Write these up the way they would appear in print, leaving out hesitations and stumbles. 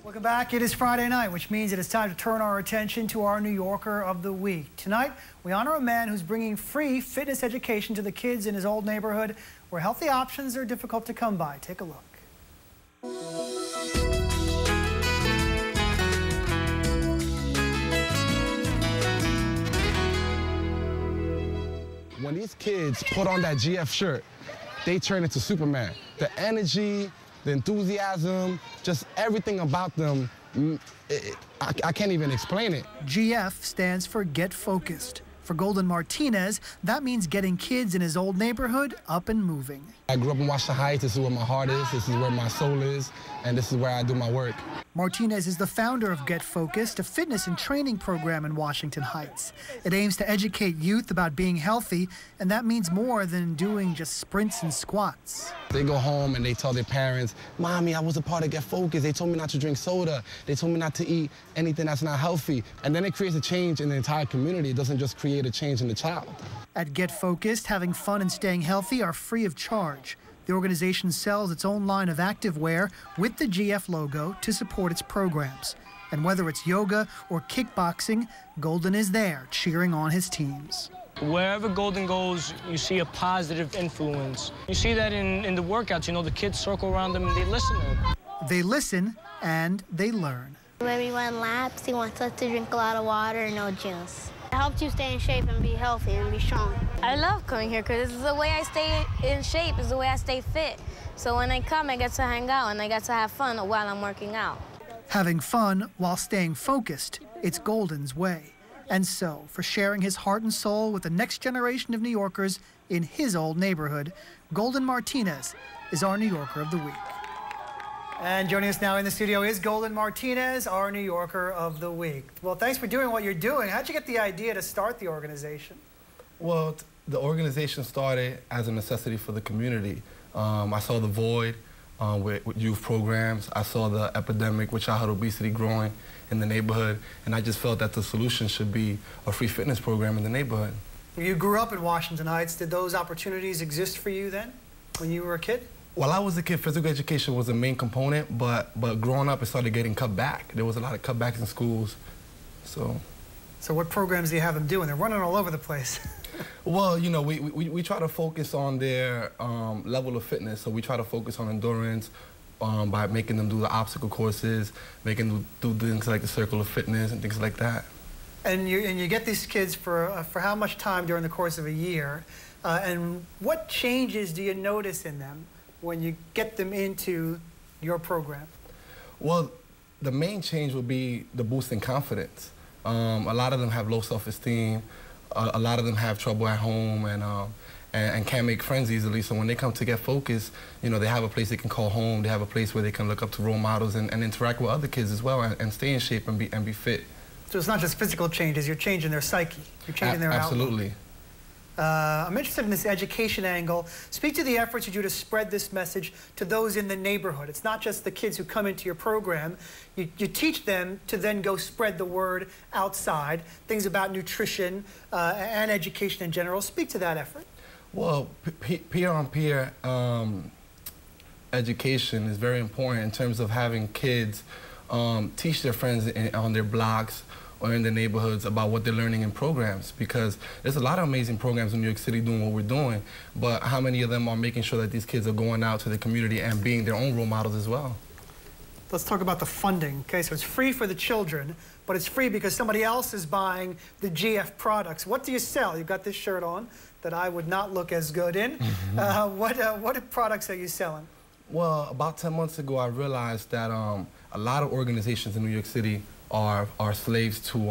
Welcome back. It is Friday night, which means it is time to turn our attention to our New Yorker of the Week. Tonight, we honor a man who's bringing free fitness education to the kids in his old neighborhood where healthy options are difficult to come by. Take a look. When these kids put on that GF shirt, they turn into Superman. The energy, the enthusiasm, just everything about them, I can't even explain it. GF stands for Get Focused. For Goldin Martinez, that means getting kids in his old neighborhood up and moving. I grew up in Washington Heights. This is where my heart is, this is where my soul is, and this is where I do my work. Martinez is the founder of Get Focused, a fitness and training program in Washington Heights. It aims to educate youth about being healthy, and that means more than doing just sprints and squats. They go home and they tell their parents, "Mommy, I was a part of Get Focused. They told me not to drink soda. They told me not to eat anything that's not healthy." And then it creates a change in the entire community. It doesn't just create a change in the child. At Get Focused, having fun and staying healthy are free of charge. The organization sells its own line of activewear with the GF logo to support its programs. And whether it's yoga or kickboxing, Goldin is there cheering on his teams. Wherever Goldin goes, you see a positive influence. You see that in the workouts, you know, the kids circle around them and they listen to them. They listen and they learn. When we run laps, he wants us to drink a lot of water and no juice. It helps you stay in shape and be healthy and be strong. I love coming here because it's the way I stay in shape, it's the way I stay fit. So when I come, I get to hang out and I get to have fun while I'm working out. Having fun while staying focused, it's Goldin's way. And so, for sharing his heart and soul with the next generation of New Yorkers in his old neighborhood, Goldin Martinez is our New Yorker of the Week. And joining us now in the studio is Goldin Martinez, our New Yorker of the Week. Well, thanks for doing what you're doing. How'd you get the idea to start the organization? Well, the organization started as a necessity for the community. I saw the void with youth programs. I saw the epidemic with childhood obesity growing in the neighborhood, and I just felt that the solution should be a free fitness program in the neighborhood. You grew up in Washington Heights. Did those opportunities exist for you then, when you were a kid? While I was a kid, physical education was a main component, but growing up, it started getting cut back. There was a lot of cutbacks in schools, so. So what programs do you have them doing? They're running all over the place. Well, you know, we try to focus on their level of fitness. So we try to focus on endurance by making them do the obstacle courses, making them do things like the circle of fitness and things like that. And you get these kids for how much time during the course of a year? And what changes do you notice in them when you get them into your program? Well, the main change would be the boost in confidence. A lot of them have low self-esteem. A lot of them have trouble at home and can't make friends easily. So when they come to Get Focused, you know, they have a place they can call home. They have a place where they can look up to role models and interact with other kids as well and stay in shape and be fit. So it's not just physical changes, you're changing their psyche. You're changing their outlook. Absolutely. I'm interested in this education angle. Speak to the efforts you do to spread this message to those in the neighborhood. It's not just the kids who come into your program. You teach them to then go spread the word outside, things about nutrition and education in general. Speak to that effort. Well, peer-on-peer education is very important in terms of having kids teach their friends on their blocks or in the neighborhoods about what they're learning in programs, because there's a lot of amazing programs in New York City doing what we're doing, but how many of them are making sure that these kids are going out to the community and being their own role models as well? Let's talk about the funding. Okay, so it's free for the children, but it's free because somebody else is buying the GF products. What do you sell? You've got this shirt on that I would not look as good in. What products are you selling? Well, about 10 months ago, I realized that a lot of organizations in New York City are slaves to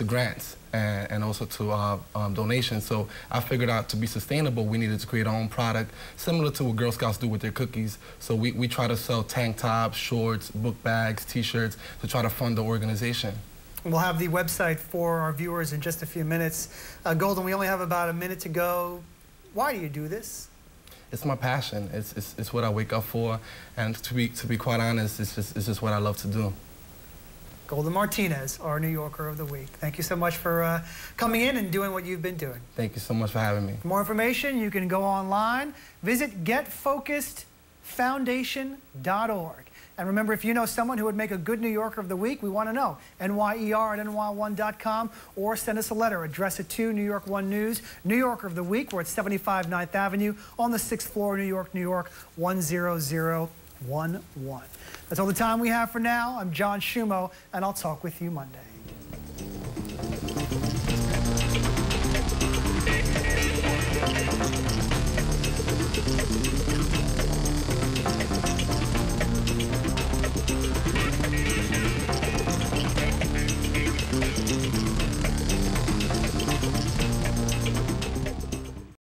grants and also to donations. So I figured out to be sustainable, we needed to create our own product, similar to what Girl Scouts do with their cookies. So we try to sell tank tops, shorts, book bags, T-shirts to try to fund the organization. We'll have the website for our viewers in just a few minutes. Goldin, we only have about a minute to go. Why do you do this? It's my passion. It's what I wake up for, and to be quite honest, it's just what I love to do. Goldin Martinez, our New Yorker of the Week. Thank you so much for coming in and doing what you've been doing. Thank you so much for having me. For more information, you can go online, visit getfocusedfoundation.org. And remember, if you know someone who would make a good New Yorker of the week, we want to know. NYER@NY1.com, or send us a letter. Address it to New York 1 News, New Yorker of the Week. We're at 75 9th Avenue on the 6th floor, New York, New York, 10011. That's all the time we have for now. I'm John Shumo, and I'll talk with you Monday.